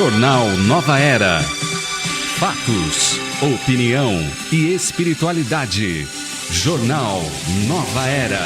Jornal Nova Era. Fatos, opinião e espiritualidade. Jornal Nova Era.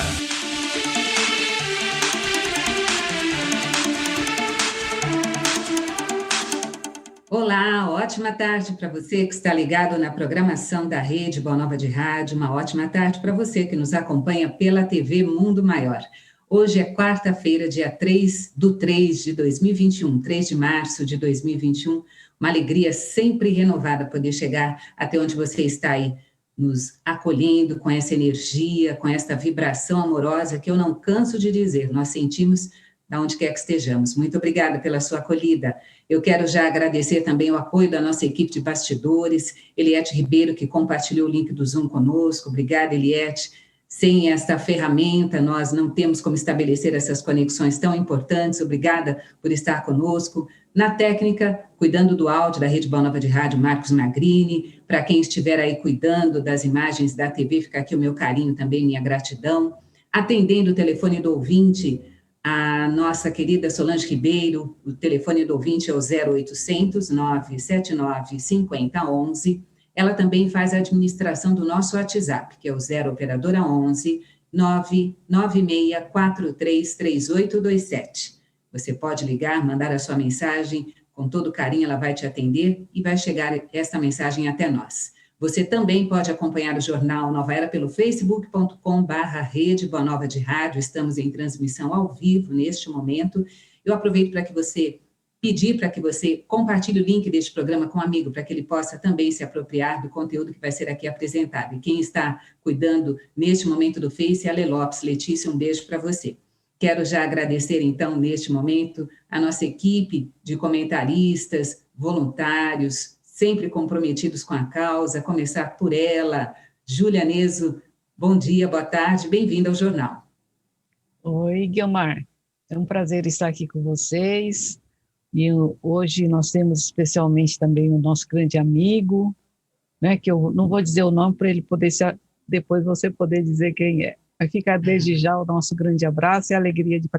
Olá, ótima tarde para você que está ligado na programação da Rede Boa Nova de Rádio. Uma ótima tarde para você que nos acompanha pela TV Mundo Maior. Hoje é quarta-feira, dia 3/3 de 2021, 3 de março de 2021. Uma alegria sempre renovada poder chegar até onde você está aí, nos acolhendo com essa energia, com esta vibração amorosa que eu não canso de dizer, nós sentimos da onde quer que estejamos. Muito obrigada pela sua acolhida. Eu quero já agradecer também o apoio da nossa equipe de bastidores, Eliette Ribeiro, que compartilhou o link do Zoom conosco. Obrigada, Eliette. Sem esta ferramenta, nós não temos como estabelecer essas conexões tão importantes. Obrigada por estar conosco. Na técnica, cuidando do áudio da Rede Boa Nova de Rádio, Marcos Magrini. Para quem estiver aí cuidando das imagens da TV, fica aqui o meu carinho também, minha gratidão. Atendendo o telefone do ouvinte, a nossa querida Solange Ribeiro, o telefone do ouvinte é o 0800 979 5011. Ela também faz a administração do nosso WhatsApp, que é o 0 operadora 11 996433827. Você pode ligar, mandar a sua mensagem, com todo carinho ela vai te atender e vai chegar essa mensagem até nós. Você também pode acompanhar o Jornal Nova Era pelo facebook.com/Rede Boa Nova de Rádio. Estamos em transmissão ao vivo neste momento. Eu aproveito para pedir para que você compartilhe o link deste programa com um amigo, para que ele possa também se apropriar do conteúdo que vai ser aqui apresentado. E quem está cuidando neste momento do Face é a Lê Lopes. Letícia, um beijo para você. Quero já agradecer, então, neste momento, a nossa equipe de comentaristas, voluntários, sempre comprometidos com a causa, a começar por ela, Júlia Neso. Bom dia, boa tarde, bem-vinda ao jornal. Oi, Guiomar. É um prazer estar aqui com vocês. E hoje nós temos especialmente também o nosso grande amigo, né, que eu não vou dizer o nome para ele poder, depois você poder dizer quem é. Vai ficar desde já o nosso grande abraço e a alegria de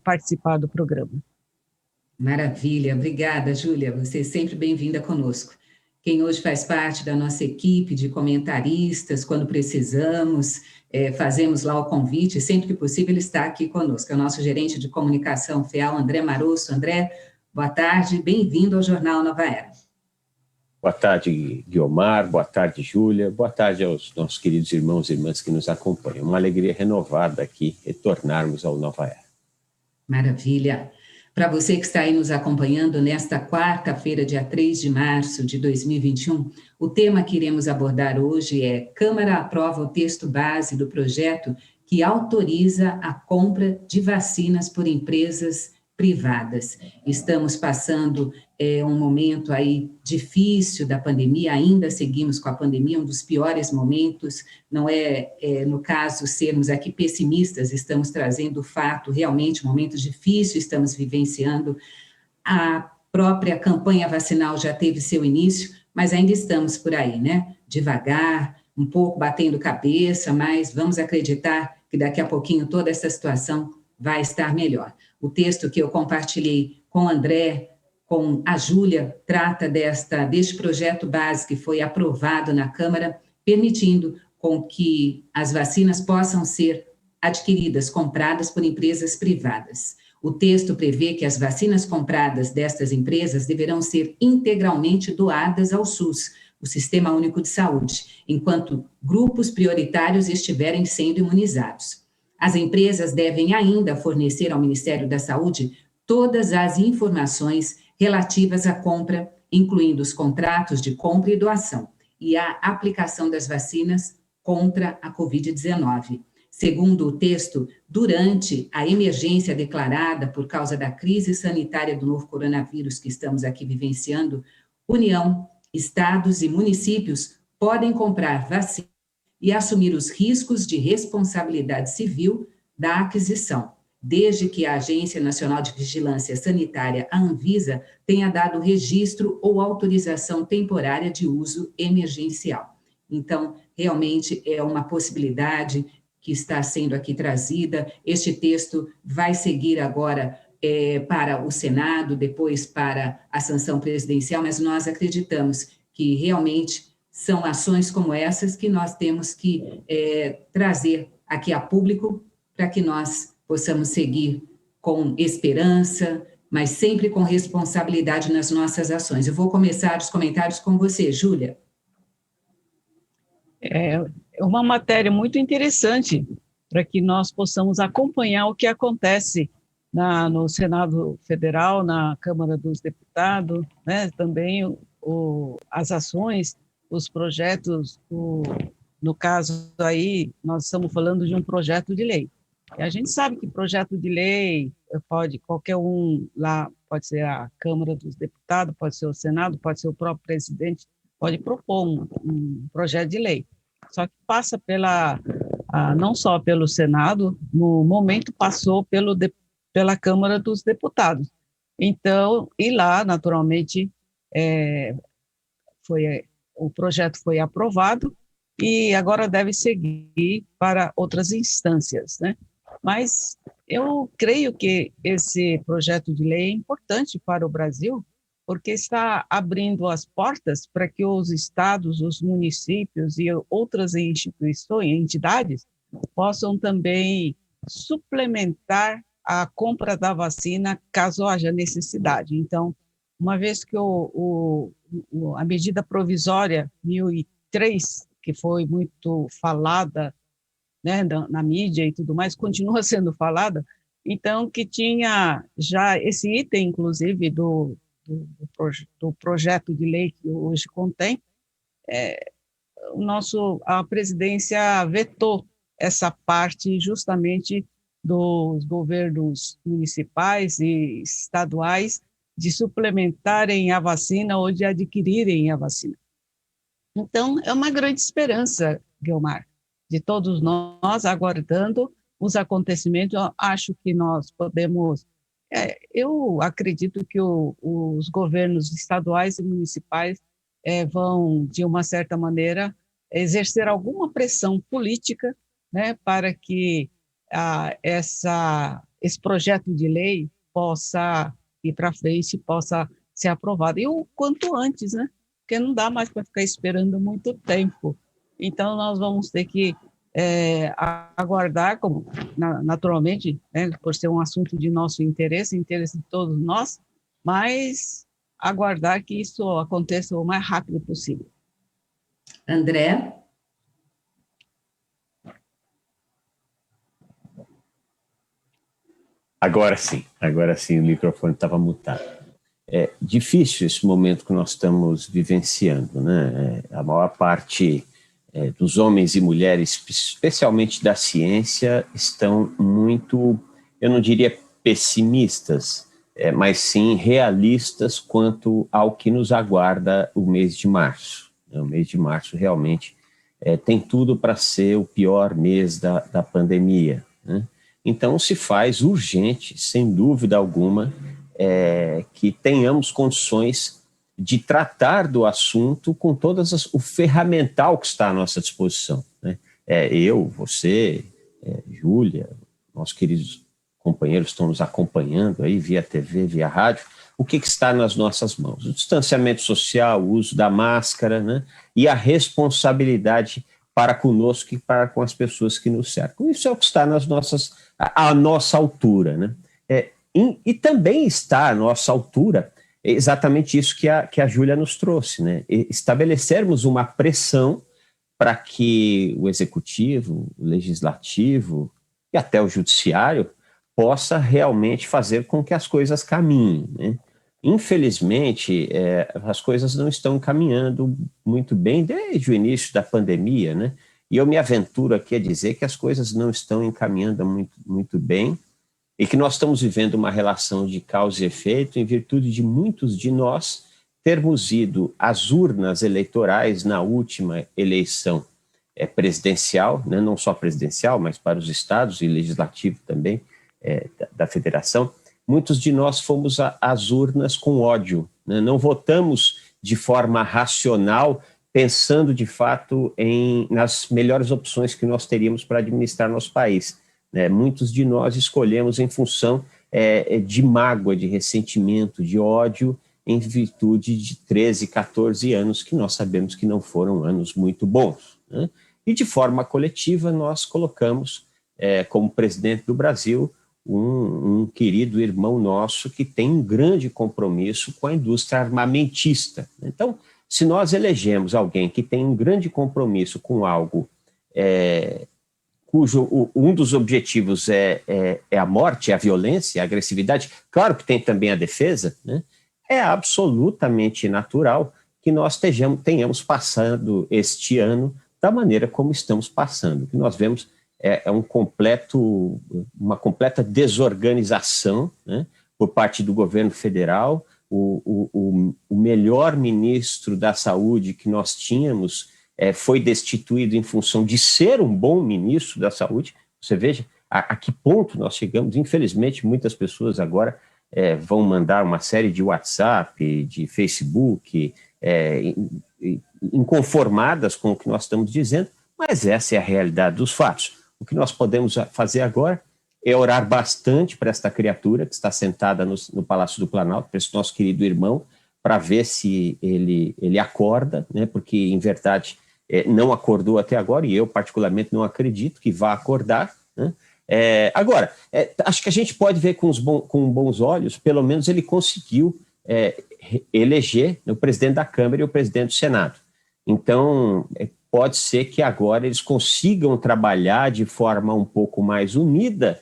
participar do programa. Maravilha, obrigada, Júlia, você é sempre bem-vinda conosco. Quem hoje faz parte da nossa equipe de comentaristas, quando precisamos, fazemos lá o convite, sempre que possível ele está aqui conosco, é o nosso gerente de comunicação FEAL, André Marosso. André, boa tarde, bem-vindo ao Jornal Nova Era. Boa tarde, Guiomar, boa tarde, Júlia, boa tarde aos nossos queridos irmãos e irmãs que nos acompanham. Uma alegria renovada aqui, retornarmos ao Nova Era. Maravilha. Para você que está aí nos acompanhando nesta quarta-feira, dia 3 de março de 2021, o tema que iremos abordar hoje é: Câmara aprova o texto base do projeto que autoriza a compra de vacinas por empresas privadas. Estamos passando um momento aí difícil da pandemia, ainda seguimos com a pandemia, um dos piores momentos. Não no caso, sermos aqui pessimistas, estamos trazendo o fato, realmente, momentos difíceis estamos vivenciando. A própria campanha vacinal já teve seu início, mas ainda estamos por aí, né? Devagar, um pouco batendo cabeça, mas vamos acreditar que daqui a pouquinho toda essa situação vai estar melhor. O texto que eu compartilhei com o André, com a Júlia, trata deste projeto base que foi aprovado na Câmara, permitindo com que as vacinas possam ser adquiridas, compradas por empresas privadas. O texto prevê que as vacinas compradas destas empresas deverão ser integralmente doadas ao SUS, o Sistema Único de Saúde, enquanto grupos prioritários estiverem sendo imunizados. As empresas devem ainda fornecer ao Ministério da Saúde todas as informações relativas à compra, incluindo os contratos de compra e doação, e a aplicação das vacinas contra a Covid-19. Segundo o texto, durante a emergência declarada por causa da crise sanitária do novo coronavírus que estamos aqui vivenciando, União, estados e municípios podem comprar vacinas e assumir os riscos de responsabilidade civil da aquisição, desde que a Agência Nacional de Vigilância Sanitária, a Anvisa, tenha dado registro ou autorização temporária de uso emergencial. Então, realmente é uma possibilidade que está sendo aqui trazida. Este texto vai seguir agora para o Senado, depois para a sanção presidencial, mas nós acreditamos que realmente são ações como essas que nós temos que trazer aqui a público para que nós possamos seguir com esperança, mas sempre com responsabilidade nas nossas ações. Eu vou começar os comentários com você, Júlia. É uma matéria muito interessante para que nós possamos acompanhar o que acontece no Senado Federal, na Câmara dos Deputados, né? Também as ações, os projetos, no caso aí, nós estamos falando de um projeto de lei. E a gente sabe que projeto de lei qualquer um lá, pode ser a Câmara dos Deputados, pode ser o Senado, pode ser o próprio presidente, pode propor um projeto de lei. Só que passa não só pelo Senado, no momento passou pela Câmara dos Deputados. Então, e lá, naturalmente, o projeto foi aprovado e agora deve seguir para outras instâncias, né? Mas eu creio que esse projeto de lei é importante para o Brasil, porque está abrindo as portas para que os estados, os municípios e outras instituições, entidades, possam também suplementar a compra da vacina caso haja necessidade. Então, uma vez que a medida provisória 1003, que foi muito falada, né, na mídia e tudo mais, continua sendo falada, então que tinha já esse item, inclusive, do projeto de lei que hoje contém, a presidência vetou essa parte justamente dos governos municipais e estaduais de suplementarem a vacina ou de adquirirem a vacina. Então, é uma grande esperança, Guilmar, de todos nós aguardando os acontecimentos. Eu acho que nós podemos... eu acredito que os governos estaduais e municipais vão, de uma certa maneira, exercer alguma pressão política, né, para que esse projeto de lei possa ir para frente, possa ser aprovado. E o quanto antes, né? Porque não dá mais para ficar esperando muito tempo. Então, nós vamos ter que aguardar, como, naturalmente, né, por ser um assunto de nosso interesse de todos nós, mas aguardar que isso aconteça o mais rápido possível. André? Agora sim, o microfone estava mutado. É difícil esse momento que nós estamos vivenciando, né? A maior parte dos homens e mulheres, especialmente da ciência, estão muito, eu não diria pessimistas, mas sim realistas quanto ao que nos aguarda o mês de março. O mês de março realmente tem tudo para ser o pior mês da pandemia, né? Então, se faz urgente, sem dúvida alguma, que tenhamos condições de tratar do assunto com o ferramental que está à nossa disposição, né? Eu, você, Júlia, nossos queridos companheiros estão nos acompanhando aí via TV, via rádio. O que está nas nossas mãos? O distanciamento social, o uso da máscara, né? E a responsabilidade para conosco e para com as pessoas que nos cercam. Isso é o que está à nossa altura, né? E também está à nossa altura exatamente isso que a Júlia nos trouxe, né? Estabelecermos uma pressão para que o executivo, o legislativo e até o judiciário possa realmente fazer com que as coisas caminhem, né? Infelizmente, as coisas não estão caminhando muito bem desde o início da pandemia, né? E eu me aventuro aqui a dizer que as coisas não estão encaminhando muito, muito bem e que nós estamos vivendo uma relação de causa e efeito em virtude de muitos de nós termos ido às urnas eleitorais na última eleição presidencial, né? Não só presidencial, mas para os estados e legislativo também da federação. Muitos de nós fomos às urnas com ódio, né? Não votamos de forma racional, pensando de fato nas melhores opções que nós teríamos para administrar nosso país, né? Muitos de nós escolhemos em função de mágoa, de ressentimento, de ódio, em virtude de 13, 14 anos que nós sabemos que não foram anos muito bons, né? E de forma coletiva nós colocamos como presidente do Brasil um querido irmão nosso que tem um grande compromisso com a indústria armamentista. Então, se nós elegemos alguém que tem um grande compromisso com algo cujo um dos objetivos é a morte, é a violência, a agressividade, claro que tem também a defesa, né? É absolutamente natural que nós tenhamos passado este ano da maneira como estamos passando. O que nós vemos uma completa desorganização, né, por parte do governo federal. O melhor ministro da saúde que nós tínhamos foi destituído em função de ser um bom ministro da saúde. Você veja a que ponto nós chegamos. Infelizmente, muitas pessoas agora vão mandar uma série de WhatsApp, de Facebook, inconformadas com o que nós estamos dizendo, mas essa é a realidade dos fatos. O que nós podemos fazer agora é orar bastante para esta criatura que está sentada no Palácio do Planalto, para esse nosso querido irmão, para ver se ele acorda, né? Porque, em verdade, não acordou até agora, e eu, particularmente, não acredito que vá acordar, né? Agora, acho que a gente pode ver com bons olhos, pelo menos ele conseguiu eleger o presidente da Câmara e o presidente do Senado. Então, pode ser que agora eles consigam trabalhar de forma um pouco mais unida,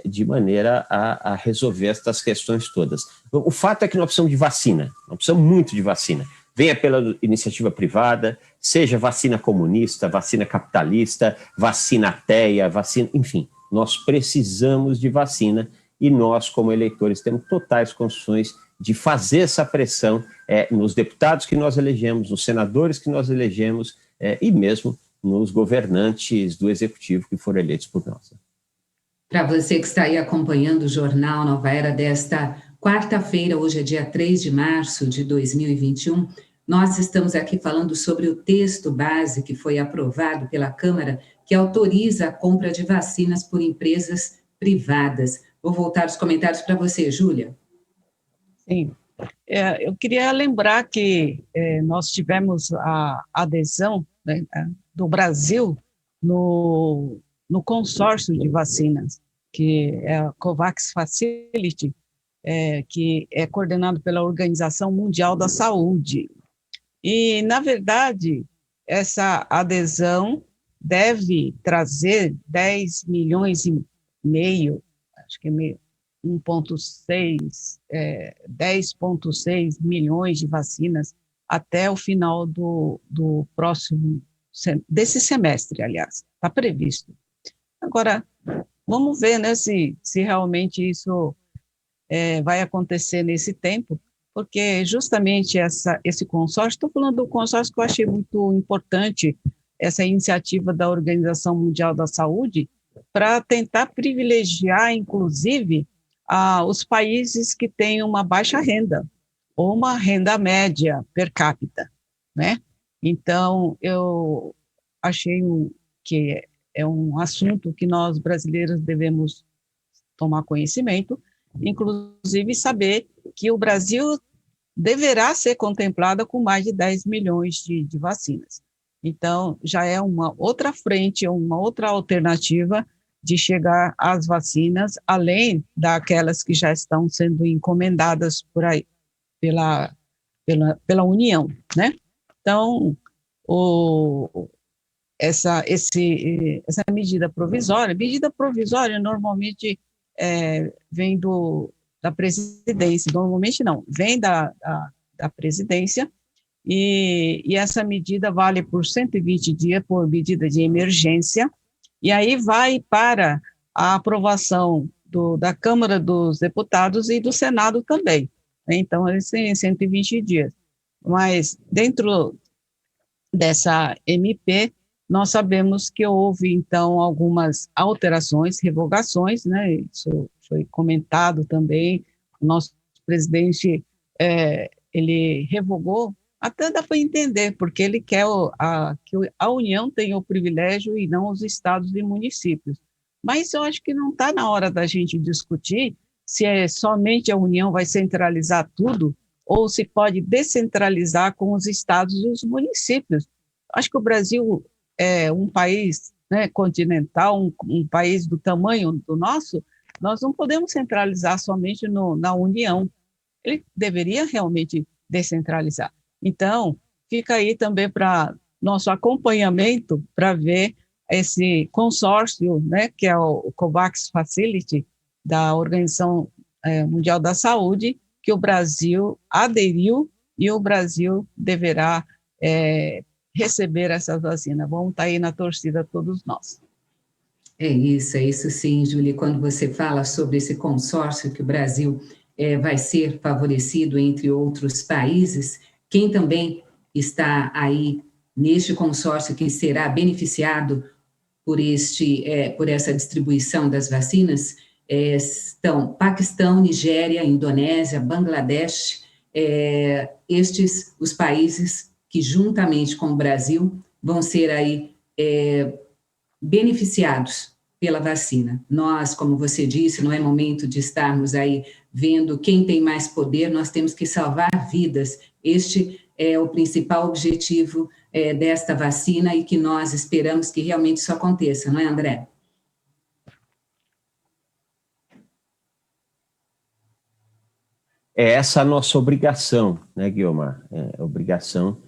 de maneira a resolver estas questões todas. O fato é que nós precisamos de vacina, nós precisamos muito de vacina. Venha pela iniciativa privada, seja vacina comunista, vacina capitalista, vacina ateia, vacina, enfim, nós precisamos de vacina e nós, como eleitores, temos totais condições de fazer essa pressão nos deputados que nós elegemos, nos senadores que nós elegemos e mesmo nos governantes do executivo que foram eleitos por nós. Para você que está aí acompanhando o Jornal Nova Era desta quarta-feira, hoje é dia 3 de março de 2021, nós estamos aqui falando sobre o texto base que foi aprovado pela Câmara, que autoriza a compra de vacinas por empresas privadas. Vou voltar os comentários para você, Júlia. Sim, eu queria lembrar que nós tivemos a adesão, né, do Brasil no consórcio de vacinas, que é a COVAX Facility, que é coordenado pela Organização Mundial da Saúde. E, na verdade, essa adesão deve trazer 10 milhões e meio, acho que é 10,6 milhões de vacinas até o final do próximo, desse semestre, aliás, está previsto. Agora, vamos ver, né, se realmente isso vai acontecer nesse tempo, porque justamente esse consórcio, estou falando do consórcio que eu achei muito importante, essa iniciativa da Organização Mundial da Saúde, para tentar privilegiar, inclusive, os países que têm uma baixa renda, ou uma renda média per capita, né? Então, eu achei que é um assunto que nós brasileiros devemos tomar conhecimento, inclusive saber que o Brasil deverá ser contemplado com mais de 10 milhões de vacinas. Então, já é uma outra frente, uma outra alternativa de chegar às vacinas, além daquelas que já estão sendo encomendadas por aí, pela União, né? Então, essa medida provisória normalmente vem da presidência, normalmente não, vem da presidência, e essa medida vale por 120 dias, por medida de emergência, e aí vai para a aprovação da Câmara dos Deputados e do Senado também. Então, eles têm 120 dias. Mas, dentro dessa MP, nós sabemos que houve, então, algumas alterações, revogações, né? Isso foi comentado também. O nosso presidente, ele revogou, até dá para entender, porque ele quer que a União tenha o privilégio e não os estados e municípios. Mas eu acho que não está na hora da gente discutir se somente a União vai centralizar tudo, ou se pode descentralizar com os estados e os municípios. Acho que o Brasil é um país, né, continental, um país do tamanho do nosso, nós não podemos centralizar somente na União. Ele deveria realmente descentralizar. Então, fica aí também para nosso acompanhamento para ver esse consórcio, né, que é o COVAX Facility, da Organização Mundial da Saúde, que o Brasil aderiu e o Brasil deverá receber essa vacina. Vamos estar aí na torcida todos nós. É isso sim, Júlia. Quando você fala sobre esse consórcio que o Brasil vai ser favorecido entre outros países, quem também está aí neste consórcio que será beneficiado por essa distribuição das vacinas estão Paquistão, Nigéria, Indonésia, Bangladesh, estes os países que juntamente com o Brasil vão ser aí beneficiados pela vacina. Nós, como você disse, não é momento de estarmos aí vendo quem tem mais poder, nós temos que salvar vidas. Este é o principal objetivo desta vacina e que nós esperamos que realmente isso aconteça, não é, André? É essa a nossa obrigação, né, Guiomar? Obrigação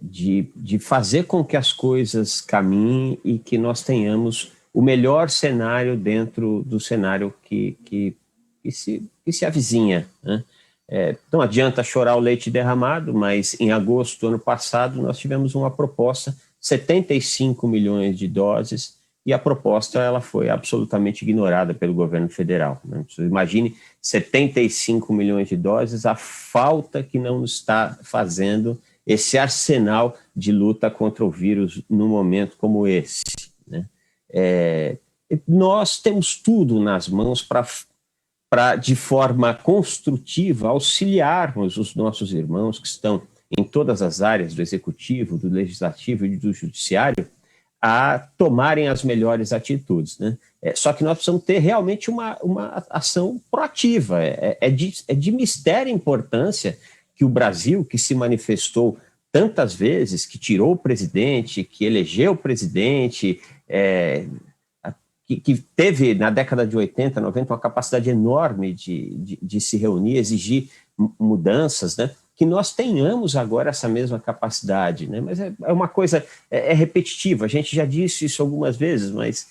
de fazer com que as coisas caminhem e que nós tenhamos o melhor cenário dentro do cenário que se avizinha, né? Não adianta chorar o leite derramado, mas em agosto do ano passado nós tivemos uma proposta, 75 milhões de doses, e a proposta ela foi absolutamente ignorada pelo governo federal, né? Você imagine 75 milhões de doses, a falta que não está fazendo esse arsenal de luta contra o vírus num momento como esse, né? Nós temos tudo nas mãos para, de forma construtiva, auxiliarmos os nossos irmãos que estão em todas as áreas do executivo, do legislativo e do judiciário a tomarem as melhores atitudes, né? Só que nós precisamos ter realmente uma ação proativa. É de mistéria importância que o Brasil, que se manifestou tantas vezes, que tirou o presidente, que elegeu o presidente, que teve, na década de 80, 90, uma capacidade enorme de se reunir, exigir mudanças, né? Que nós tenhamos agora essa mesma capacidade, né? Mas é uma coisa, repetitiva, a gente já disse isso algumas vezes, mas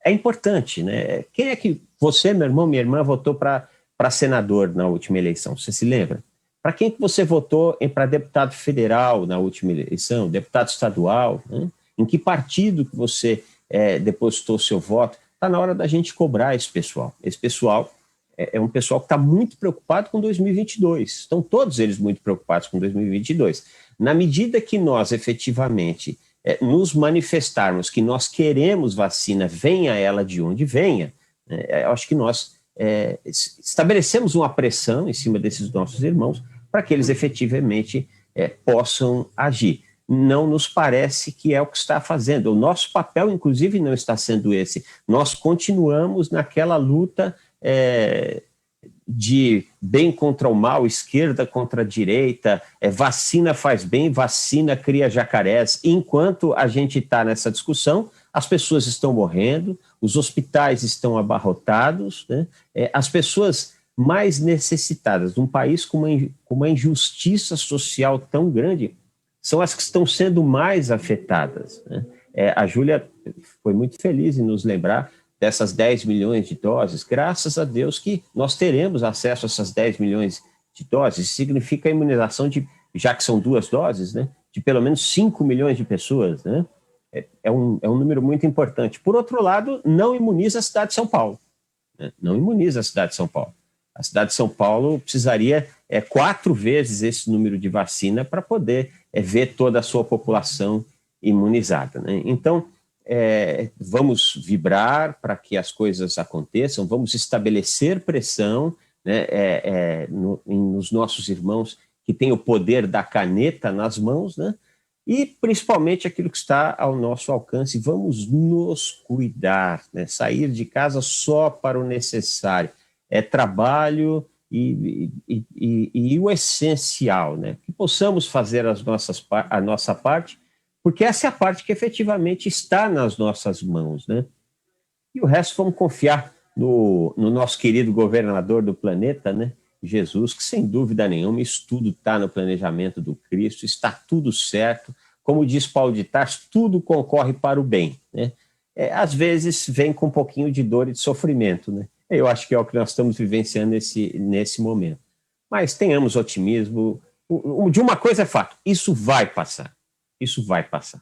é importante, né? Quem é que você, meu irmão, minha irmã, votou para senador na última eleição? Você se lembra? Para quem que você votou para deputado federal na última eleição, deputado estadual, né? Em que partido que você depositou seu voto? Está na hora da gente cobrar esse pessoal. Esse pessoal é um pessoal que está muito preocupado com 2022. Estão todos eles muito preocupados com 2022. Na medida que nós, efetivamente, nos manifestarmos que nós queremos vacina, venha ela de onde venha, eu acho que nós estabelecemos uma pressão em cima desses nossos irmãos para que eles efetivamente possam agir. Não nos parece que é o que está fazendo. O nosso papel, inclusive, não está sendo esse. Nós continuamos naquela luta de bem contra o mal, esquerda contra a direita, vacina faz bem, vacina cria jacarés. Enquanto a gente está nessa discussão, as pessoas estão morrendo, os hospitais estão abarrotados, né? As pessoas mais necessitadas de um país com uma injustiça social tão grande são as que estão sendo mais afetadas, né? A Júlia foi muito feliz em nos lembrar dessas 10 milhões de doses. Graças a Deus que nós teremos acesso a essas 10 milhões de doses. Isso significa a imunização já que são 2 doses, né, de pelo menos 5 milhões de pessoas, né? É um número muito importante. Por outro lado, não imuniza a cidade de São Paulo, né? Não imuniza a cidade de São Paulo. A cidade de São Paulo precisaria 4 vezes esse número de vacina para poder ver toda a sua população imunizada, né? Então, vamos vibrar para que as coisas aconteçam, vamos estabelecer pressão, né, nos nossos irmãos que têm o poder da caneta nas mãos, né, e principalmente aquilo que está ao nosso alcance. Vamos nos cuidar, né, sair de casa só para o necessário. é trabalho e o essencial, né? Que possamos fazer a nossa parte, porque essa é a parte que efetivamente está nas nossas mãos, né? E o resto vamos confiar no nosso querido governador do planeta, né? Jesus, que sem dúvida nenhuma isso tudo está no planejamento do Cristo, está tudo certo. Como diz Paulo de Tarso, tudo concorre para o bem, né? Às vezes vem com um pouquinho de dor e de sofrimento, né? Eu acho que é o que nós estamos vivenciando nesse momento. Mas tenhamos otimismo. De uma coisa é fato, isso vai passar. Isso vai passar.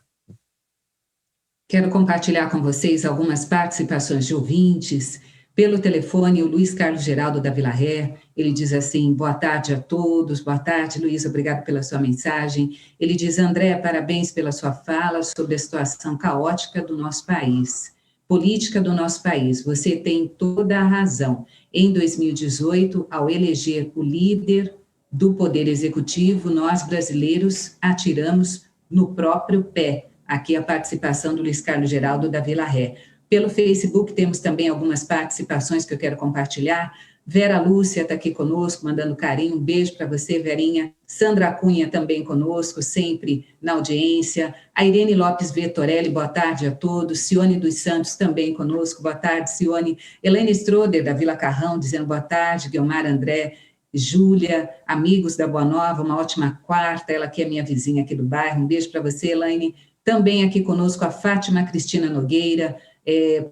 Quero compartilhar com vocês algumas participações de ouvintes. Pelo telefone, o Luiz Carlos Geraldo da Vila Ré, ele diz assim: boa tarde a todos, boa tarde, Luiz, obrigado pela sua mensagem. Ele diz: André, parabéns pela sua fala sobre a situação caótica do nosso país, política do nosso país. Você tem toda a razão. Em 2018, ao eleger o líder do Poder Executivo, nós brasileiros atiramos no próprio pé. Aqui a participação do Luiz Carlos Geraldo da Vila Ré. Pelo Facebook temos também algumas participações que eu quero compartilhar. Vera Lúcia está aqui conosco, mandando carinho. Um beijo para você, Verinha. Sandra Cunha também conosco, sempre na audiência. A Irene Lopes Vettorelli, boa tarde a todos. Cione dos Santos também conosco, boa tarde, Cione. Elaine Stroder, da Vila Carrão, dizendo boa tarde. Guilmar André, Júlia, amigos da Boa Nova, uma ótima quarta. Ela que é minha vizinha aqui do bairro. Um beijo para você, Elaine. Também aqui conosco a Fátima Cristina Nogueira,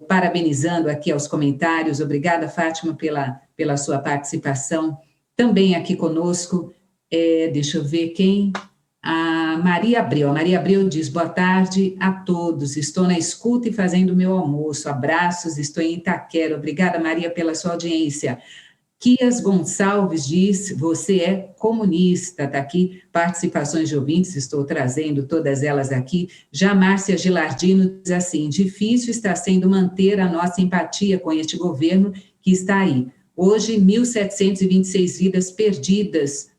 parabenizando aqui aos comentários. Obrigada, Fátima, pela sua participação. Também aqui conosco, deixa eu ver quem... A Maria Abreu. A Maria Abreu diz: boa tarde a todos. Estou na escuta e fazendo o meu almoço. Abraços, estou em Itaquera. Obrigada, Maria, pela sua audiência. Kias Gonçalves diz: você é comunista. Está aqui participações de ouvintes, estou trazendo todas elas aqui. Já Márcia Gilardino diz assim: difícil está sendo manter a nossa empatia com este governo que está aí. Hoje, 1.726 vidas perdidas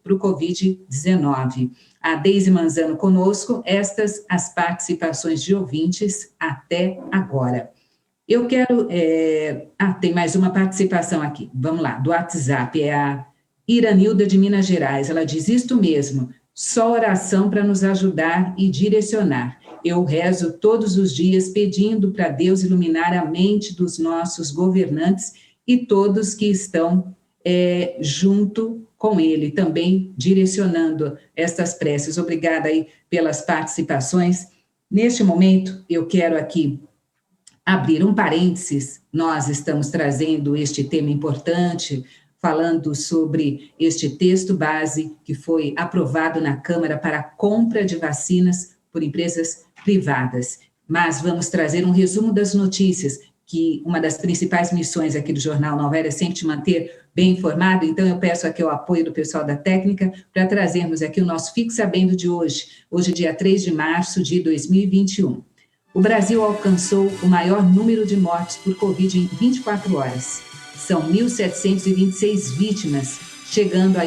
para o Covid-19. A Deise Manzano conosco, estas as participações de ouvintes até agora. Eu quero... tem mais uma participação aqui. Vamos lá, do WhatsApp. É a Iranilda de Minas Gerais. Ela diz: isto mesmo, só oração para nos ajudar e direcionar. Eu rezo todos os dias pedindo para Deus iluminar a mente dos nossos governantes e todos que estão junto com ele, também direcionando estas preces. Obrigada aí pelas participações. Neste momento, eu quero aqui abrir um parênteses. Nós estamos trazendo este tema importante, falando sobre este texto base que foi aprovado na Câmara para a compra de vacinas por empresas privadas. Mas vamos trazer um resumo das notícias, que uma das principais missões aqui do Jornal Nova Era é sempre te manter bem informado. Então eu peço aqui o apoio do pessoal da técnica para trazermos aqui o nosso Fique Sabendo de hoje, dia 3 de março de 2021. O Brasil alcançou o maior número de mortes por Covid em 24 horas. São 1.726 vítimas, chegando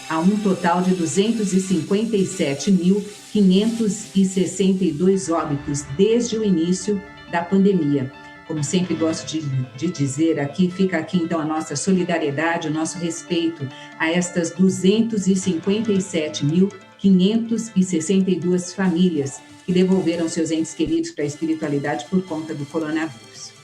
a um total de 257.562 óbitos desde o início da pandemia. Como sempre gosto de dizer aqui, fica aqui então a nossa solidariedade, o nosso respeito a estas 257.562 famílias que devolveram seus entes queridos para a espiritualidade por conta do coronavírus.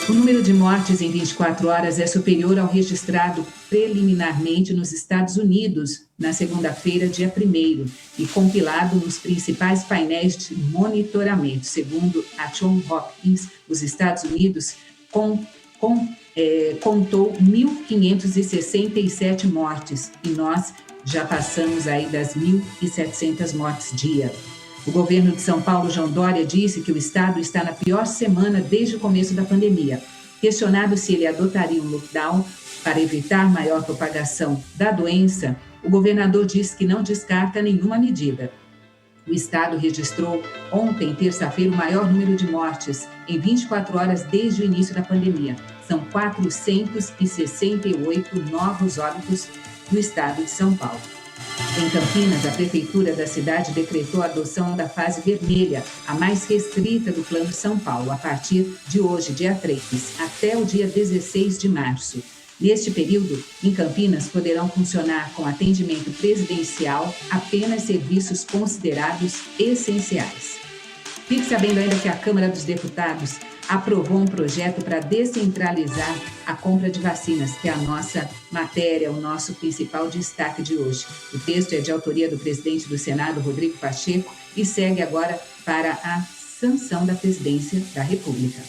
O número de mortes em 24 horas é superior ao registrado preliminarmente nos Estados Unidos na segunda-feira, dia 1º, e compilado nos principais painéis de monitoramento. Segundo a Johns Hopkins, os Estados Unidos contou 1.567 mortes, e nós já passamos aí das 1.700 mortes dia. O governo de São Paulo, João Dória, disse que o estado está na pior semana desde o começo da pandemia. Questionado se ele adotaria um lockdown para evitar maior propagação da doença, o governador disse que não descarta nenhuma medida. O estado registrou ontem, terça-feira, o maior número de mortes em 24 horas desde o início da pandemia. São 468 novos óbitos no estado de São Paulo. Em Campinas, a prefeitura da cidade decretou a adoção da fase vermelha, a mais restrita do Plano São Paulo, a partir de hoje, dia 3, até o dia 16 de março. Neste período, em Campinas, poderão funcionar com atendimento presidencial apenas serviços considerados essenciais. Fique sabendo ainda que a Câmara dos Deputados aprovou um projeto para descentralizar a compra de vacinas, que é a nossa matéria, o nosso principal destaque de hoje. O texto é de autoria do presidente do Senado, Rodrigo Pacheco, e segue agora para a sanção da presidência da República.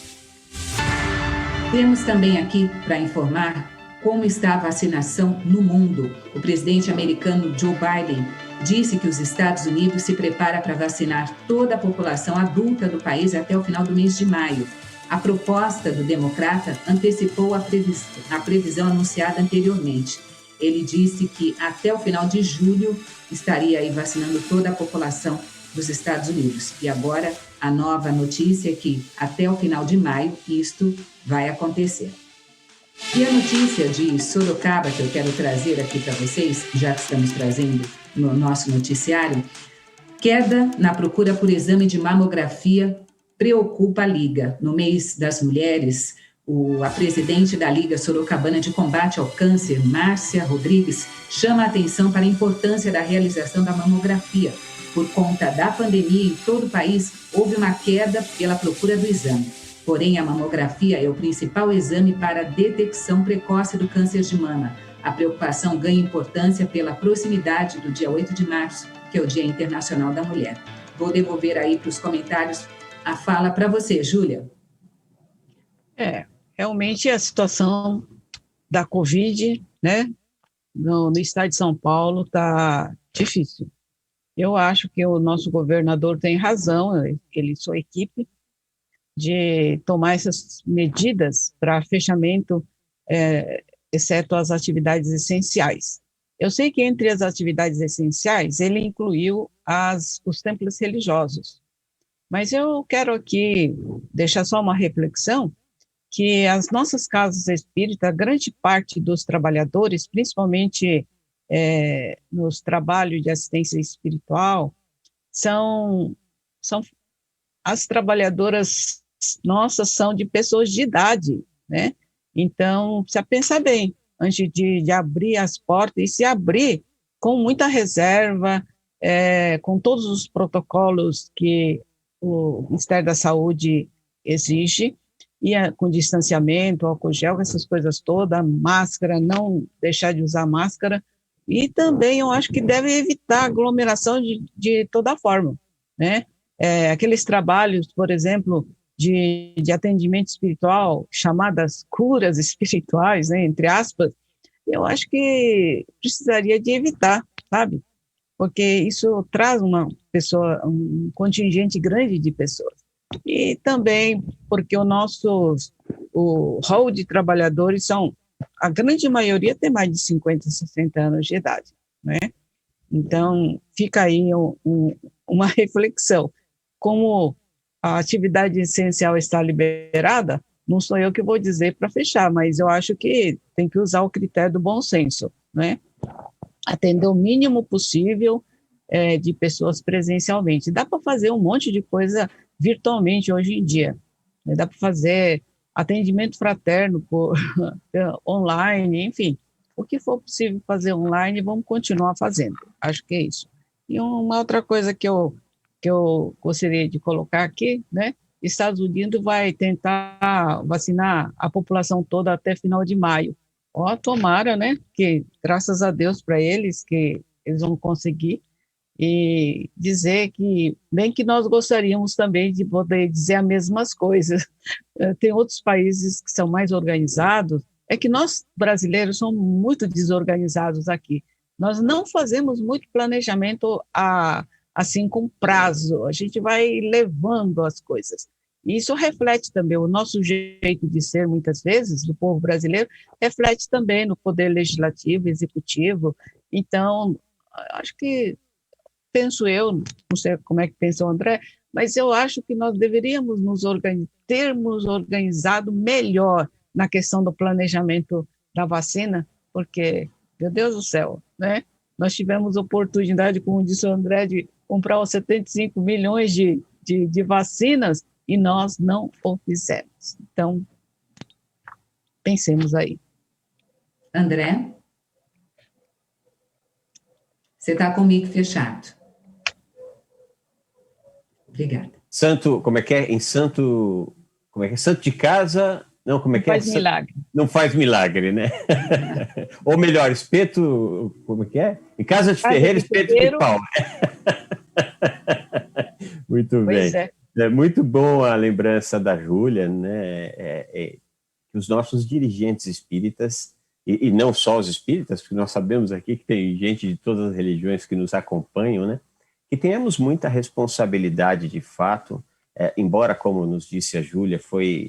Temos também aqui para informar como está a vacinação no mundo. O presidente americano Joe Biden disse que os Estados Unidos se prepara para vacinar toda a população adulta do país até o final do mês de maio. A proposta do democrata antecipou a previsão anunciada anteriormente. Ele disse que até o final de julho estaria aí vacinando toda a população dos Estados Unidos. E agora a nova notícia é que até o final de maio isto vai acontecer. E a notícia de Sorocaba que eu quero trazer aqui para vocês, já que estamos trazendo no nosso noticiário, queda na procura por exame de mamografia preocupa a Liga. No mês das mulheres, a presidente da Liga Sorocabana de Combate ao Câncer, Márcia Rodrigues, chama a atenção para a importância da realização da mamografia. Por conta da pandemia em todo o país, houve uma queda pela procura do exame. Porém, a mamografia é o principal exame para a detecção precoce do câncer de mama. A preocupação ganha importância pela proximidade do dia 8 de março, que é o Dia Internacional da Mulher. Vou devolver aí para os comentários a fala para você, Júlia. Realmente a situação da Covid, né, no estado de São Paulo está difícil. Eu acho que o nosso governador tem razão, ele e sua equipe, de tomar essas medidas para fechamento, exceto as atividades essenciais. Eu sei que entre as atividades essenciais, ele incluiu os templos religiosos, mas eu quero aqui deixar só uma reflexão, que as nossas casas espíritas, grande parte dos trabalhadores, principalmente nos trabalhos de assistência espiritual, são as trabalhadoras nossas são de pessoas de idade, né? Então, precisa pensar bem antes de abrir as portas, e se abrir com muita reserva, com todos os protocolos que o Ministério da Saúde exige, e com distanciamento, álcool gel, essas coisas todas, máscara, não deixar de usar máscara, e também eu acho que deve evitar aglomeração de toda forma, né? Aqueles trabalhos, por exemplo, de atendimento espiritual, chamadas curas espirituais, né, entre aspas, eu acho que precisaria de evitar, sabe? Porque isso traz um contingente grande de pessoas. E também porque o rol de trabalhadores a grande maioria tem mais de 50, 60 anos de idade, né? Então, fica aí uma reflexão. Como a atividade essencial está liberada, não sou eu que vou dizer para fechar, mas eu acho que tem que usar o critério do bom senso, né? Atender o mínimo possível de pessoas presencialmente. Dá para fazer um monte de coisa virtualmente hoje em dia, né? Dá para fazer atendimento fraterno por online, enfim. O que for possível fazer online, vamos continuar fazendo. Acho que é isso. E uma outra coisa que eu gostaria de colocar aqui, né? Estados Unidos vai tentar vacinar a população toda até final de maio. Tomara, né? Que graças a Deus para eles, que eles vão conseguir. E dizer que, bem que nós gostaríamos também de poder dizer as mesmas coisas. Tem outros países que são mais organizados, é que nós, brasileiros, somos muito desorganizados aqui. Nós não fazemos muito planejamento assim com prazo, a gente vai levando as coisas. E isso reflete também o nosso jeito de ser, muitas vezes, do povo brasileiro, reflete também no poder legislativo, executivo. Então, acho que, penso eu, não sei como é que pensa o André, mas eu acho que nós deveríamos termos organizado melhor na questão do planejamento da vacina, porque, meu Deus do céu, né? Nós tivemos oportunidade, como disse o André, de comprar os 75 milhões de vacinas e nós não o fizemos. Então, pensemos aí. André? Você está com o mic fechado. Obrigada. Santo, como é que é? Santo de casa... Não, como é que é? Não faz milagre. Não faz milagre, né? Ou melhor, espeto... Como é que é? Em casa de ferreiro, espeto de pau. Muito bem. É muito bom a lembrança da Júlia, né? Que os nossos dirigentes espíritas, e não só os espíritas, porque nós sabemos aqui que tem gente de todas as religiões que nos acompanham, né? Que tenhamos muita responsabilidade de fato, embora, como nos disse a Júlia,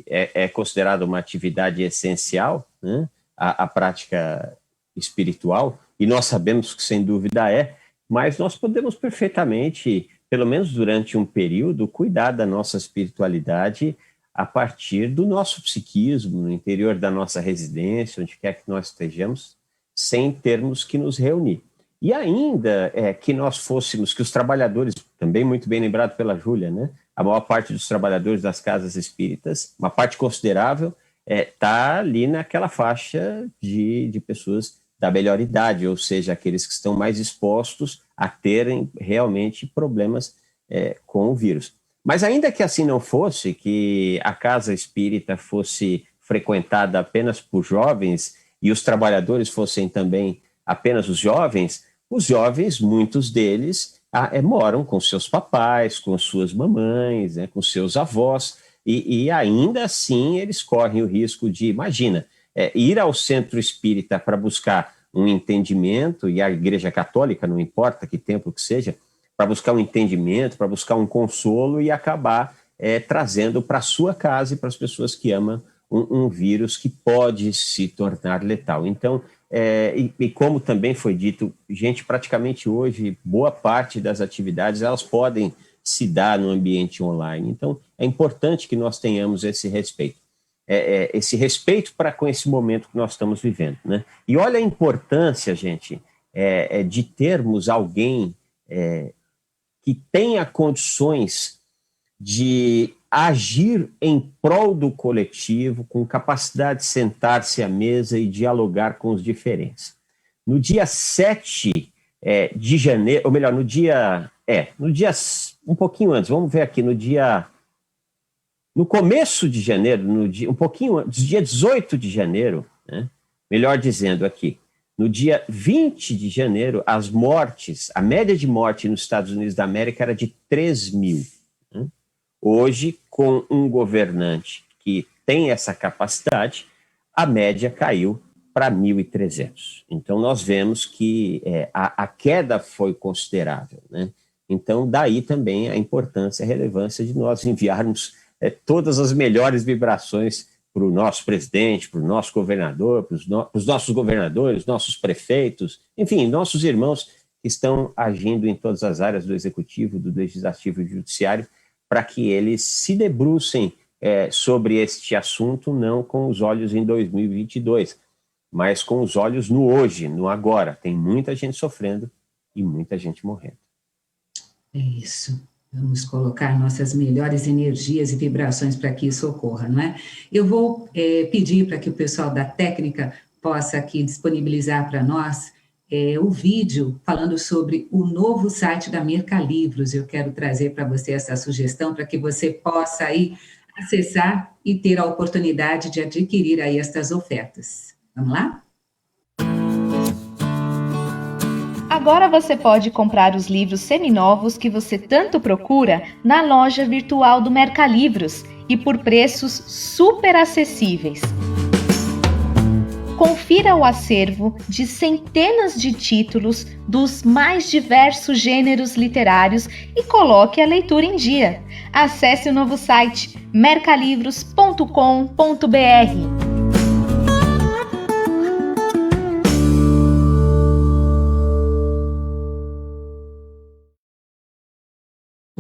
é considerada uma atividade essencial, né? A prática espiritual, e nós sabemos que sem dúvida mas nós podemos perfeitamente, pelo menos durante um período, cuidar da nossa espiritualidade a partir do nosso psiquismo, no interior da nossa residência, onde quer que nós estejamos, sem termos que nos reunir. E ainda que nós fôssemos, que os trabalhadores, também muito bem lembrado pela Júlia, né? A maior parte dos trabalhadores das casas espíritas, uma parte considerável, está ali naquela faixa de pessoas da melhor idade, ou seja, aqueles que estão mais expostos a terem realmente problemas com o vírus. Mas ainda que assim não fosse, que a casa espírita fosse frequentada apenas por jovens e os trabalhadores fossem também apenas os jovens, muitos deles moram com seus papais, com suas mamães, né, com seus avós, e ainda assim eles correm o risco de, imagina, ir ao centro espírita para buscar um entendimento, e a Igreja Católica, não importa que templo que seja, para buscar um entendimento, para buscar um consolo e acabar trazendo para a sua casa e para as pessoas que amam um vírus que pode se tornar letal. Então, e como também foi dito, gente, praticamente hoje, boa parte das atividades, elas podem se dar no ambiente online. Então, é importante que nós tenhamos esse respeito. Esse respeito para com esse momento que nós estamos vivendo, né? E olha a importância, gente, de termos alguém que tenha condições de agir em prol do coletivo, com capacidade de sentar-se à mesa e dialogar com os diferentes. No dia 7 de janeiro, ou melhor, no dia um pouquinho antes, vamos ver aqui, no começo de janeiro, um pouquinho antes, dia 18 de janeiro, né, melhor dizendo aqui, no dia 20 de janeiro, a média de morte nos Estados Unidos da América era de 3 mil. Né? Hoje, com um governante que tem essa capacidade, a média caiu para 1.300. Então, nós vemos que a queda foi considerável. Né? Então, daí também a importância e a relevância de nós enviarmos todas as melhores vibrações para o nosso presidente, para o nosso governador, para os nossos governadores, nossos prefeitos, enfim, nossos irmãos que estão agindo em todas as áreas do executivo, do legislativo e do judiciário, para que eles se debrucem sobre este assunto, não com os olhos em 2022, mas com os olhos no hoje, no agora. Tem muita gente sofrendo e muita gente morrendo. É isso. Vamos colocar nossas melhores energias e vibrações para que isso ocorra, não é? Eu vou pedir para que o pessoal da técnica possa aqui disponibilizar para nós o vídeo falando sobre o novo site da Mercalivros. Eu quero trazer para você essa sugestão para que você possa aí acessar e ter a oportunidade de adquirir aí estas ofertas. Vamos lá? Agora você pode comprar os livros seminovos que você tanto procura na loja virtual do Mercalivros e por preços super acessíveis. Confira o acervo de centenas de títulos dos mais diversos gêneros literários e coloque a leitura em dia. Acesse o novo site mercalivros.com.br.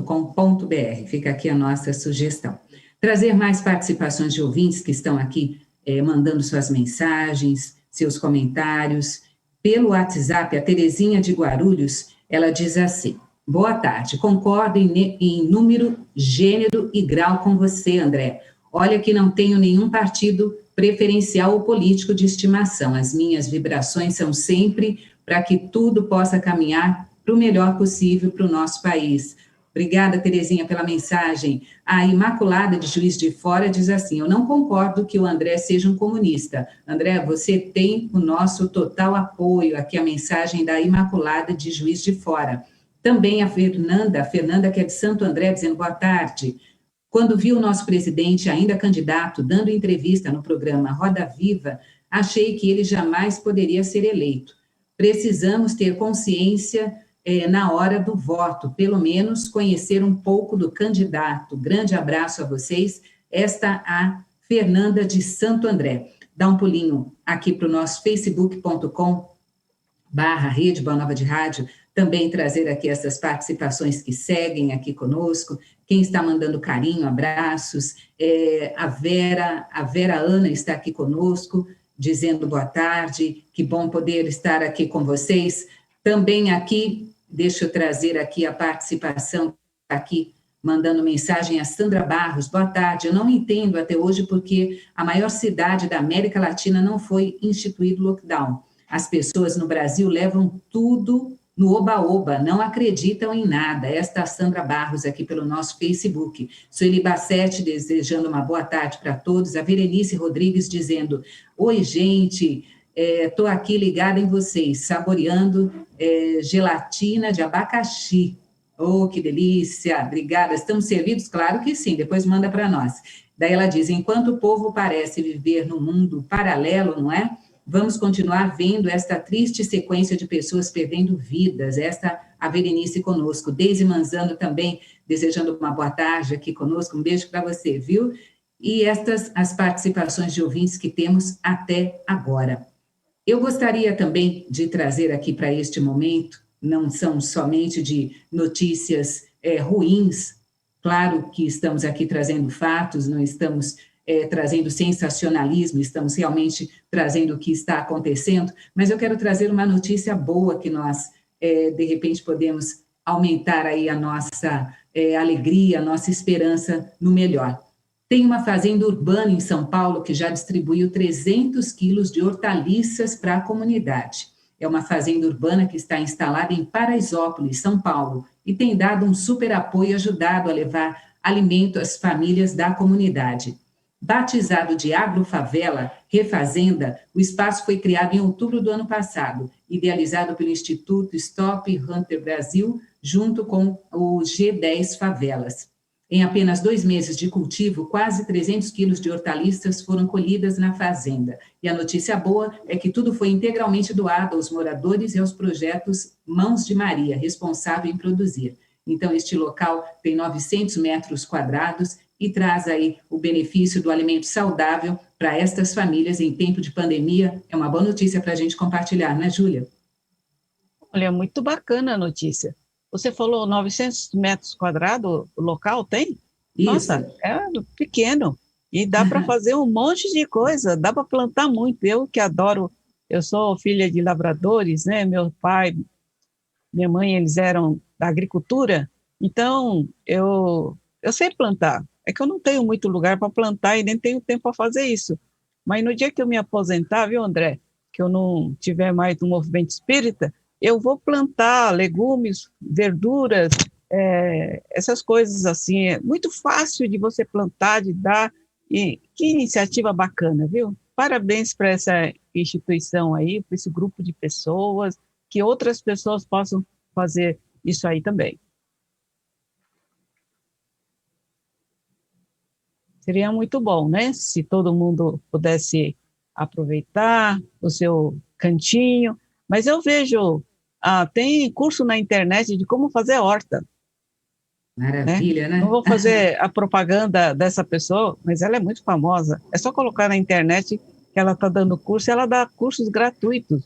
.com.br. Fica aqui a nossa sugestão. Trazer mais participações de ouvintes que estão aqui mandando suas mensagens, seus comentários, Pelo WhatsApp, a Terezinha de Guarulhos, ela diz assim: boa tarde, concordo em número, gênero e grau com você, André. Olha que não tenho nenhum partido preferencial ou político de estimação. As minhas vibrações são sempre para que tudo possa caminhar para o melhor possível para o nosso país. Obrigada, Terezinha, pela mensagem. A Imaculada de Juiz de Fora diz assim: eu não concordo que o André seja um comunista. André, você tem o nosso total apoio. Aqui a mensagem da Imaculada de Juiz de Fora. Também a Fernanda que é de Santo André, dizendo boa tarde. Quando vi o nosso presidente, ainda candidato, dando entrevista no programa Roda Viva, achei que ele jamais poderia ser eleito. Precisamos ter consciência na hora do voto, pelo menos conhecer um pouco do candidato. Grande abraço a vocês. Esta a Fernanda de Santo André. Dá um pulinho aqui para o nosso facebook.com/Rede Boa Nova de Rádio, também trazer aqui essas participações que seguem aqui conosco, quem está mandando carinho, abraços, a Vera Ana está aqui conosco, dizendo boa tarde, que bom poder estar aqui com vocês. Também aqui, deixa eu trazer aqui a participação, aqui mandando mensagem a Sandra Barros, boa tarde, eu não entendo até hoje porque a maior cidade da América Latina não foi instituído lockdown. As pessoas no Brasil levam tudo no oba-oba, não acreditam em nada. Esta é a Sandra Barros aqui pelo nosso Facebook. Sueli Bassete desejando uma boa tarde para todos. A Verenice Rodrigues dizendo: oi, gente, estou aqui ligada em vocês, saboreando gelatina de abacaxi. Oh, que delícia, obrigada. Estamos servidos? Claro que sim, depois manda para nós. Daí ela diz: enquanto o povo parece viver num mundo paralelo, não é? Vamos continuar vendo esta triste sequência de pessoas perdendo vidas. Esta a Verenice conosco. Deise Manzano também desejando uma boa tarde aqui conosco. Um beijo para você, viu? E estas as participações de ouvintes que temos até agora. Eu gostaria também de trazer aqui para este momento, não são somente de notícias ruins, claro que estamos aqui trazendo fatos, não estamos trazendo sensacionalismo, estamos realmente trazendo o que está acontecendo, mas eu quero trazer uma notícia boa que nós, de repente, podemos aumentar aí a nossa alegria, a nossa esperança no melhor. Tem uma fazenda urbana em São Paulo que já distribuiu 300 quilos de hortaliças para a comunidade. É uma fazenda urbana que está instalada em Paraisópolis, São Paulo, e tem dado um super apoio e ajudado a levar alimento às famílias da comunidade. Batizado de Agrofavela Refazenda, o espaço foi criado em outubro do ano passado, idealizado pelo Instituto Stop Hunter Brasil, junto com o G10 Favelas. Em apenas 2 meses de cultivo, quase 300 quilos de hortaliças foram colhidas na fazenda. E a notícia boa é que tudo foi integralmente doado aos moradores e aos projetos Mãos de Maria, responsável em produzir. Então, este local tem 900 metros quadrados e traz aí o benefício do alimento saudável para estas famílias em tempo de pandemia. É uma boa notícia para a gente compartilhar, né, Júlia? Olha, muito bacana a notícia. Você falou 900 metros quadrados, o local tem? Isso. Nossa, é pequeno. E dá para fazer um monte de coisa, dá para plantar muito. Eu que adoro, eu sou filha de lavradores, né? Meu pai, minha mãe, eles eram da agricultura, então eu sei plantar. É que eu não tenho muito lugar para plantar e nem tenho tempo para fazer isso. Mas no dia que eu me aposentar, viu, André, que eu não tiver mais no movimento espírita, eu vou plantar legumes, verduras, essas coisas assim. É muito fácil de você plantar, de dar. E que iniciativa bacana, viu? Parabéns para essa instituição aí, para esse grupo de pessoas, que outras pessoas possam fazer isso aí também. Seria muito bom, né? Se todo mundo pudesse aproveitar o seu cantinho. Mas eu vejo, tem curso na internet de como fazer horta. Maravilha, né? Não vou fazer a propaganda dessa pessoa, mas ela é muito famosa. É só colocar na internet que ela está dando curso, e ela dá cursos gratuitos.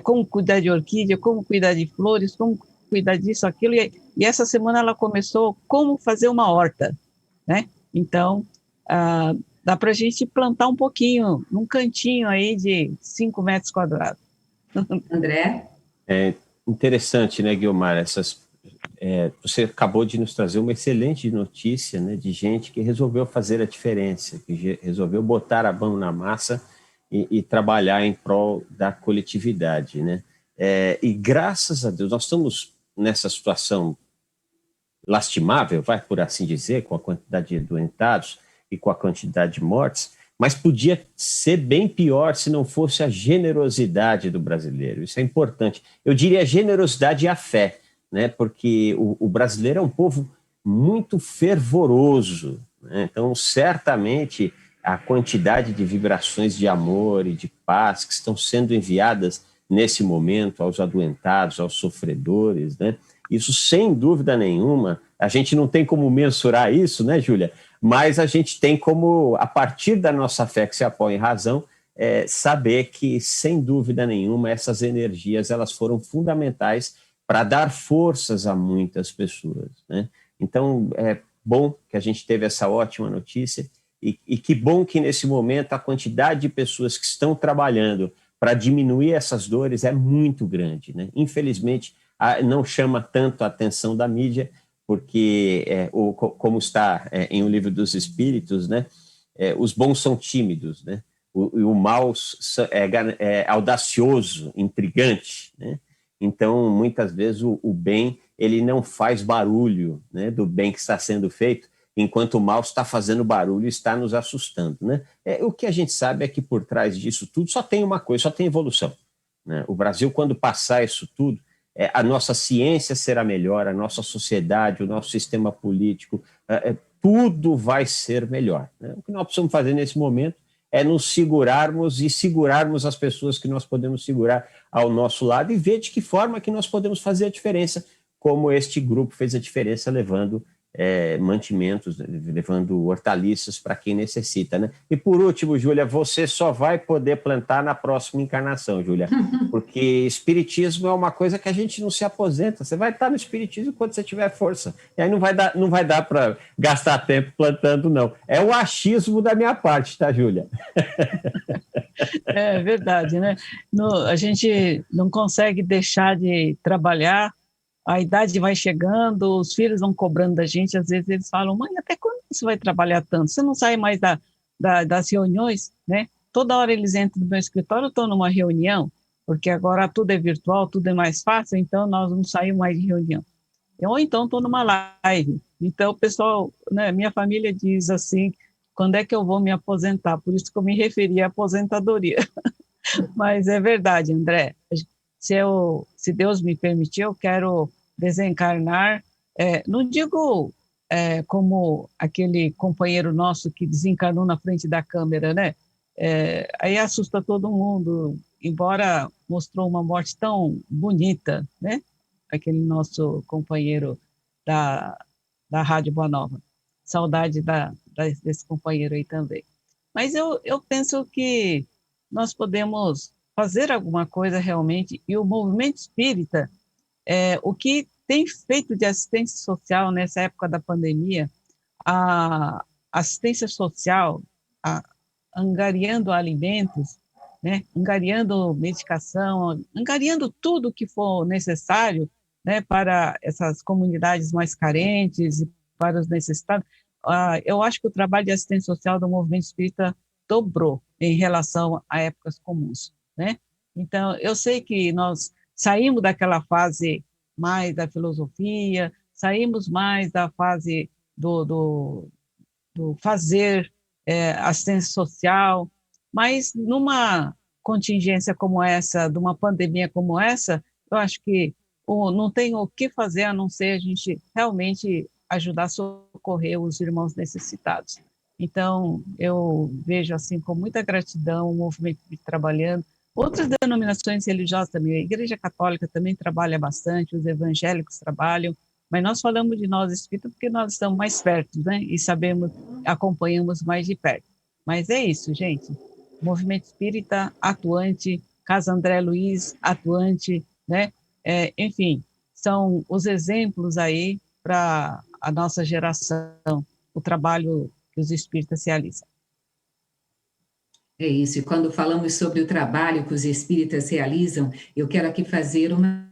Como cuidar de orquídea, como cuidar de flores, como cuidar disso, aquilo. E essa semana ela começou como fazer uma horta, né? Então, dá para a gente plantar um pouquinho, num cantinho aí de 5 metros quadrados. André? É interessante, né, Guilmar? Você acabou de nos trazer uma excelente notícia, né, de gente que resolveu fazer a diferença, que resolveu botar a mão na massa e trabalhar em prol da coletividade, né? E graças a Deus, nós estamos nessa situação lastimável, vai por assim dizer, com a quantidade de doentados e com a quantidade de mortes, mas podia ser bem pior se não fosse a generosidade do brasileiro. Isso é importante. Eu diria a generosidade e a fé, né? Porque o brasileiro é um povo muito fervoroso, né? Então, certamente, a quantidade de vibrações de amor e de paz que estão sendo enviadas nesse momento aos adoentados, aos sofredores, né? Isso, sem dúvida nenhuma, a gente não tem como mensurar isso, né, Júlia? Mas a gente tem como, a partir da nossa fé que se apoia em razão, saber que, sem dúvida nenhuma, essas energias elas foram fundamentais para dar forças a muitas pessoas, né? Então, é bom que a gente teve essa ótima notícia e que bom que, nesse momento, a quantidade de pessoas que estão trabalhando para diminuir essas dores é muito grande, né? Infelizmente, não chama tanto a atenção da mídia, porque, como está em O Livro dos Espíritos, né, os bons são tímidos, né? O mal é audacioso, intrigante, né? Então, muitas vezes, o bem ele não faz barulho, né, do bem que está sendo feito, enquanto o mal está fazendo barulho e está nos assustando, né? O que a gente sabe é que por trás disso tudo só tem uma coisa, só tem evolução, né? O Brasil, quando passar isso tudo, a nossa ciência será melhor, a nossa sociedade, o nosso sistema político, tudo vai ser melhor, né? O que nós precisamos fazer nesse momento é nos segurarmos e segurarmos as pessoas que nós podemos segurar ao nosso lado e ver de que forma que nós podemos fazer a diferença, como este grupo fez a diferença levando mantimentos, levando hortaliças para quem necessita, né? E por último, Júlia, você só vai poder plantar na próxima encarnação, Júlia, porque espiritismo é uma coisa que a gente não se aposenta. Você vai estar no espiritismo quando você tiver força. E aí não vai dar para gastar tempo plantando, não. É o achismo da minha parte, tá, Júlia? É verdade, né? A gente não consegue deixar de trabalhar. A idade vai chegando, os filhos vão cobrando da gente, às vezes eles falam, mãe, até quando você vai trabalhar tanto? Você não sai mais das reuniões, né? Toda hora eles entram no meu escritório, eu estou numa reunião, porque agora tudo é virtual, tudo é mais fácil, então nós não saímos mais de reunião. Ou então estou numa live. Então o pessoal, né, minha família diz assim, quando é que eu vou me aposentar? Por isso que eu me referi à aposentadoria. Mas é verdade, André. Se Deus me permitir, eu quero desencarnar, não digo como aquele companheiro nosso que desencarnou na frente da câmera, né? Aí assusta todo mundo, embora mostrou uma morte tão bonita, né? Aquele nosso companheiro da Rádio Boa Nova. Saudade desse companheiro aí também. Mas eu penso que nós podemos fazer alguma coisa realmente, e o movimento espírita, o que tem feito de assistência social nessa época da pandemia, a assistência social, angariando alimentos, né, angariando medicação, angariando tudo que for necessário, né, para essas comunidades mais carentes e para os necessitados. Eu acho que o trabalho de assistência social do movimento espírita dobrou em relação a épocas comuns, né? Então, eu sei que nós saímos daquela fase mais da filosofia, saímos mais da fase do fazer assistência social, mas numa contingência como essa, de uma pandemia como essa, eu acho que não tem o que fazer a não ser a gente realmente ajudar a socorrer os irmãos necessitados. Então, eu vejo assim com muita gratidão o movimento trabalhando. Outras denominações religiosas também, a Igreja Católica também trabalha bastante, os evangélicos trabalham, mas nós falamos de nós espíritas porque nós estamos mais perto, né? E sabemos, acompanhamos mais de perto. Mas é isso, gente. Movimento espírita atuante, Casa André Luiz atuante, né? Enfim, são os exemplos aí para a nossa geração, o trabalho que os espíritas realizam. É isso, e quando falamos sobre o trabalho que os espíritas realizam, eu quero aqui fazer uma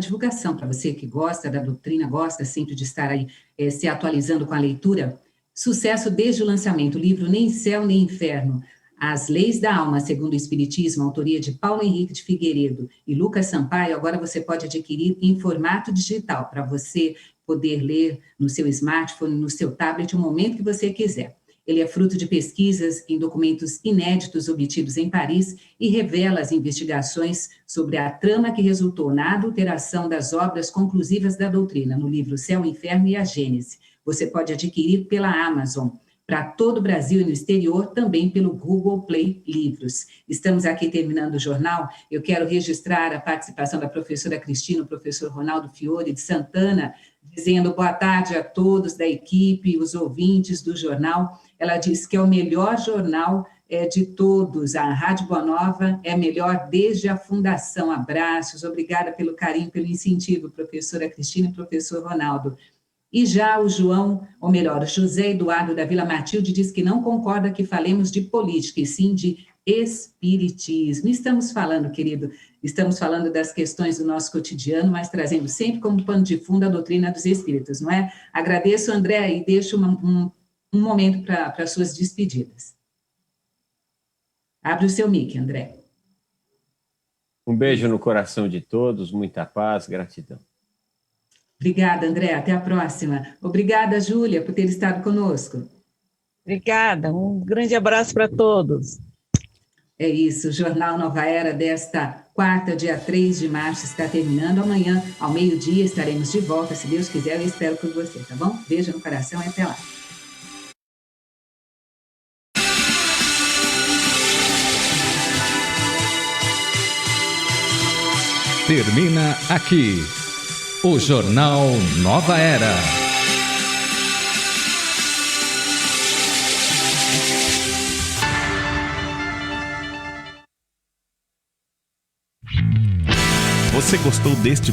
divulgação para você que gosta da doutrina, gosta sempre de estar aí se atualizando com a leitura. Sucesso desde o lançamento, o livro Nem Céu nem Inferno, As Leis da Alma, segundo o Espiritismo, autoria de Paulo Henrique de Figueiredo e Lucas Sampaio. Agora você pode adquirir em formato digital, para você poder ler no seu smartphone, no seu tablet, o momento que você quiser. Ele é fruto de pesquisas em documentos inéditos obtidos em Paris e revela as investigações sobre a trama que resultou na adulteração das obras conclusivas da doutrina, no livro Céu, Inferno e a Gênese. Você pode adquirir pela Amazon, para todo o Brasil e no exterior, também pelo Google Play Livros. Estamos aqui terminando o jornal. Eu quero registrar a participação da professora Cristina, o professor Ronaldo Fiore de Santana, dizendo boa tarde a todos da equipe, os ouvintes do jornal. Ela diz que é o melhor jornal de todos. A Rádio Boa Nova é a melhor desde a fundação. Abraços, obrigada pelo carinho, pelo incentivo, professora Cristina e professor Ronaldo. E já o João, ou melhor, o José Eduardo da Vila Matilde diz que não concorda que falemos de política, e sim de espiritismo. Estamos falando, querido, estamos falando das questões do nosso cotidiano, mas trazendo sempre como pano de fundo a doutrina dos espíritos, não é? Agradeço, André, e deixo um momento para suas despedidas. Abre o seu mic, André. Um beijo no coração de todos, muita paz, gratidão. Obrigada, André. Até a próxima. Obrigada, Júlia, por ter estado conosco. Obrigada. Um grande abraço para todos. É isso. O Jornal Nova Era desta quarta, dia 3 de março, está terminando. Amanhã, ao meio-dia, estaremos de volta. Se Deus quiser, eu espero por você, tá bom? Beijo no coração e até lá. Termina aqui o Jornal Nova Era. Você gostou deste